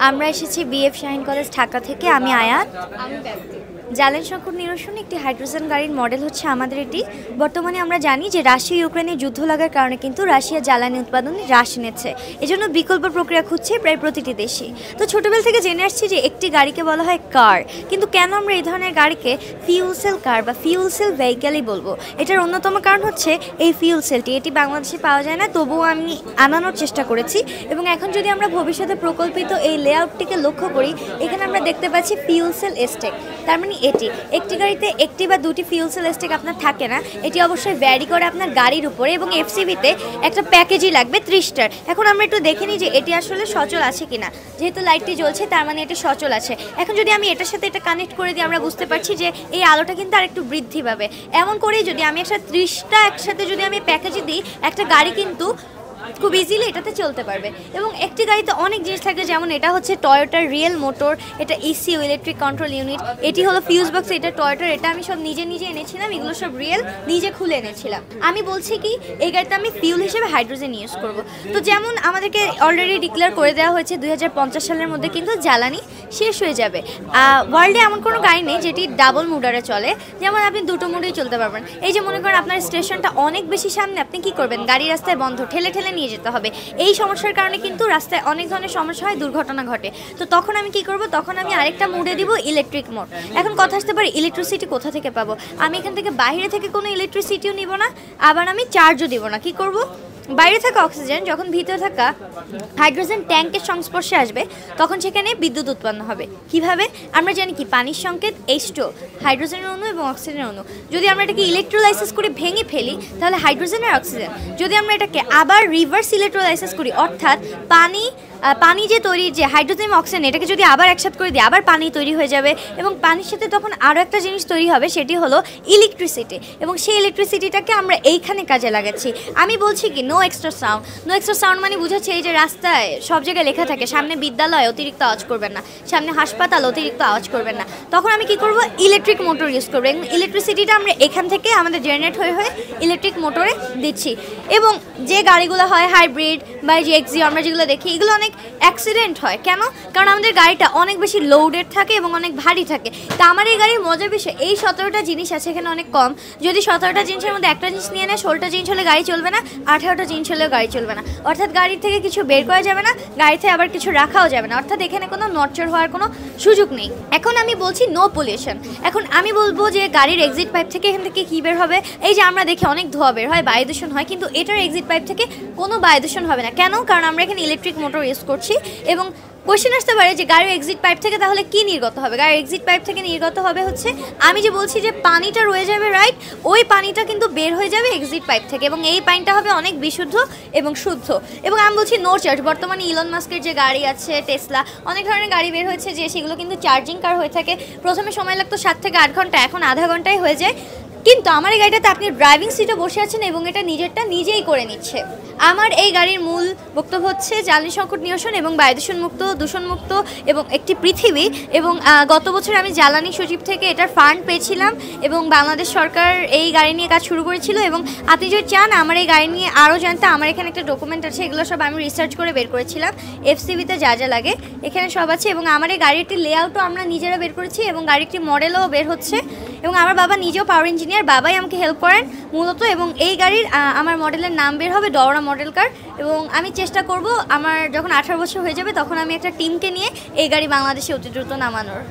আমরা এসেছি BF Shahin college Dhaka থেকে। আমি আয়াত। জ্বালানি সংকট নিরসনে একটি হাইড্রোজেন গাড়ির মডেল হচ্ছে আমাদের এটি। বর্তমানে আমরা জানি যে রাশিয়া ইউক্রেনে যুদ্ধ লাগার কারণে কিন্তু রাশিয়া জ্বালানি উৎপাদনে হ্রাস এনেছে, এজন্য বিকল্প প্রক্রিয়া খুঁজছে প্রায় প্রতিটি দেশই। তো ছোটবেলা থেকে জেনে আসছি যে একটি গাড়িকে বলা হয় কার, কিন্তু কেন আমরা এই ধরনের গাড়িকে ফিউল সেল কার বা ফিউল সেল ভেহিকেলই বলবো? এটার অন্যতম কারণ হচ্ছে এই ফিউল সেলটি, এটি বাংলাদেশে পাওয়া যায় না, তবুও আমি আনানোর চেষ্টা করেছি। এবং এখন যদি আমরা ভবিষ্যতে প্রকল্পিত এই লেআউটটিকে লক্ষ্য করি, এখানে আমরা দেখতে পাচ্ছি ফিউল সেল স্টেক। তার মানে এটি একটি গাড়িতে একটি বা দুটি ফিউল সেল স্টেক আপনার থাকে না, এটি অবশ্যই ভ্যারি করে আপনার গাড়ির উপরে। এবং এফসিভিতে একটা প্যাকেজই লাগবে 30টার। এখন আমরা একটু দেখে নিই যে এটি আসলে সচল আছে কিনা। যেহেতু লাইটটি জ্বলছে তার মানে এটি সচল আছে। এখন যদি আমি এটার সাথে এটা কানেক্ট করে দিই, আমরা বুঝতে পারছি যে এই আলোটা কিন্তু আর একটু বৃদ্ধি পাবে। এমন করেই যদি আমি একটা 30টা একসাথে যদি আমি প্যাকেজে দিই, একটা গাড়ি কিন্তু খুব ইজিলি এটাতে চলতে পারবে। এবং একটি গাড়িতে অনেক জিনিস থাকে, যেমন এটা হচ্ছে টয়োটার রিয়েল মোটর, এটা ইসিইউ ইলেকট্রিক কন্ট্রোল ইউনিট, এটি হলো ফিউজ বক্স, এটা টয়োটার, এটা আমি সব নিজে এনেছিলাম, এগুলো সব রিয়েল, নিজে খুলে এনেছিলাম। আমি বলছি কি এই গাড়িতে আমি ফিউল হিসেবে হাইড্রোজেন ইউজ করব। তো যেমন আমাদেরকে অলরেডি ডিক্লেয়ার করে দেওয়া হয়েছে 2050 সালের মধ্যে কিন্তু জ্বালানি শেষ হয়ে যাবে। ওয়ার্ল্ডে এমন কোনো গাড়ি নেই যেটি ডাবল মুডারে চলে, যেমন আপনি দুটো মুডেই চলতে পারবেন। এই যে মনে করেন আপনার স্টেশনটা অনেক বেশি সামনে, আপনি কি করবেন? গাড়ি রাস্তায় বন্ধ, ঠেলে নিয়ে যেতে হবে। এই সমস্যার কারণে কিন্তু রাস্তায় অনেক ধরনের সমস্যা হয়, দুর্ঘটনা ঘটে। তো তখন আমি কি করব? তখন আমি আরেকটা মুডে দিব ইলেকট্রিক মোড। এখন কথা আসতে পারে ইলেকট্রিসিটি কোথা থেকে পাবো? আমি এখান থেকে বাইরে থেকে কোনো ইলেকট্রিসিটিও নিব না, আবার আমি চার্জও দিব না। কি করব? বাইরে থাকা অক্সিজেন যখন ভিতরে থাকা হাইড্রোজেন ট্যাঙ্কের সংস্পর্শে আসবে, তখন সেখানে বিদ্যুৎ উৎপন্ন হবে। কিভাবে? আমরা জানি কি পানির সংকেত H2, হাইড্রোজেনের অণু এবং অক্সিজেনের অণু। যদি আমরা এটাকে ইলেকট্রোলাইসিস করে ভেঙে ফেলি, তাহলে হাইড্রোজেন আর অক্সিজেন। যদি আমরা এটাকে আবার রিভার্স ইলেকট্রোলাইসিস করি, অর্থাৎ পানি যে তৈরি, যে হাইড্রোজেন অক্সিজেন, এটাকে যদি আবার একসাথে করে দিই, আবার পানি তৈরি হয়ে যাবে। এবং পানির সাথে তখন আরও একটা জিনিস তৈরি হবে, সেটি হলো ইলেকট্রিসিটি। এবং সেই ইলেকট্রিসিটিটাকে আমরা এইখানে কাজে লাগাচ্ছি। আমি বলছি কি no extra sound. No extra sound মানে বুঝাচ্ছে এই যে রাস্তায় সব জায়গায় লেখা থাকে সামনে বিদ্যালয় অতিরিক্ত আওয়াজ করবেন না, সামনে হাসপাতাল অতিরিক্ত আওয়াজ করবেন না। তখন আমি কি করব? ইলেকট্রিক মোটর ইউজ করবো। এবং ইলেকট্রিসিটিটা আমরা এখান থেকে আমাদের জেনারেট হয়ে ইলেকট্রিক মোটরে দিচ্ছি। এবং যে গাড়িগুলো হয় হাইব্রিড বা যে এক্সিও আমরা যেগুলো দেখি, এগুলো অনেক অ্যাক্সিডেন্ট হয়। কেন? কারণ আমাদের গাড়িটা অনেক বেশি লোডেড থাকে এবং অনেক ভারী থাকে। তা আমার এই গাড়ির মজার বিষয়, এই 17টা জিনিস আছে, এখানে অনেক কম। যদি 17টা জিনিসের মধ্যে একটা জিনিস নিয়ে নেয়, 16টা জিনিস হলে গাড়ি চলবে না, 18টা জিনিস হলেও গাড়ি চলবে না। অর্থাৎ গাড়ির থেকে কিছু বের করা যাবে না, গাড়িতে আবার কিছু রাখাও যাবে না। অর্থাৎ এখানে কোনো নড়চড় হওয়ার কোনো সুযোগ নেই। এখন আমি বলছি নো পলিউশন। এখন আমি বলবো যে গাড়ির এক্সিট পাইপ থেকে এখান থেকে কী বের হবে? এই যে আমরা দেখি অনেক ধোঁয়া বের হয়, বায়ু দূষণ হয়, কিন্তু এটার এক্সিট পাইপ থেকে কোনো বায়ু দূষণ হবে না। কেন? কারণ আমরা এখানে ইলেকট্রিক মোটর ইউজ করছি। এবং কোয়েশ্চেন আসতে পারে যে গাড়ির এক্সিট পাইপ থেকে তাহলে কি নির্গত হবে? গাড়ির এক্সিট পাইপ থেকে নির্গত হবে হচ্ছে, আমি যে বলছি যে পানিটা রয়ে যাবে, রাইট, ওই পানিটা কিন্তু বের হয়ে যাবে এক্সিট পাইপ থেকে, এবং এই পানিটা হবে অনেক বিশুদ্ধ এবং শুদ্ধ। এবং আমি বলছি নো চার্জ। বর্তমানে ইলন মাস্কের যে গাড়ি আছে টেসলা, অনেক ধরনের গাড়ি বের হয়েছে যে সেগুলো কিন্তু চার্জিং কার হয়ে থাকে। প্রথমে সময় লাগতো 7 থেকে 8 ঘন্টা, এখন আধা ঘন্টায় হয়ে যায়। কিন্তু আমার এই গাড়িটাতে আপনি ড্রাইভিং সিটে বসে আছেন এবং এটা নিজেই করে নিচ্ছে। আমার এই গাড়ির মূল বক্তব্য হচ্ছে জ্বালানি সংকট নিরসন এবং বায়ুদূষণমুক্ত, দূষণমুক্ত এবং একটি পৃথিবী। এবং গত বছর আমি জ্বালানি সচিব থেকে এটার ফান্ড পেয়েছিলাম এবং বাংলাদেশ সরকার এই গাড়ি নিয়ে কাজ শুরু করেছিল। এবং আপনি যদি চান আমার এই গাড়ি নিয়ে আরও জানতে, আমার এখানে একটা ডকুমেন্ট আছে, এগুলো সব আমি রিসার্চ করে বের করেছিলাম। এফসিভিতে যা লাগে এখানে সব আছে। এবং আমার এই গাড়িটির লেআউটও আমরা নিজেরা বের করেছি এবং গাড়িটির মডেলও বের হচ্ছে। এবং আমার বাবা নিজেও পাওয়ার ইঞ্জিনিয়ার, বাবাই আমাকে হেল্প করেন মূলত। এবং এই গাড়ির আমার মডেলের নাম বের হবে ডওরা মডেল কার। এবং আমি চেষ্টা করব আমার যখন 18 বছর হয়ে যাবে তখন আমি একটা টিমকে নিয়ে এই গাড়ি বাংলাদেশে অতি দ্রুত নামানোর।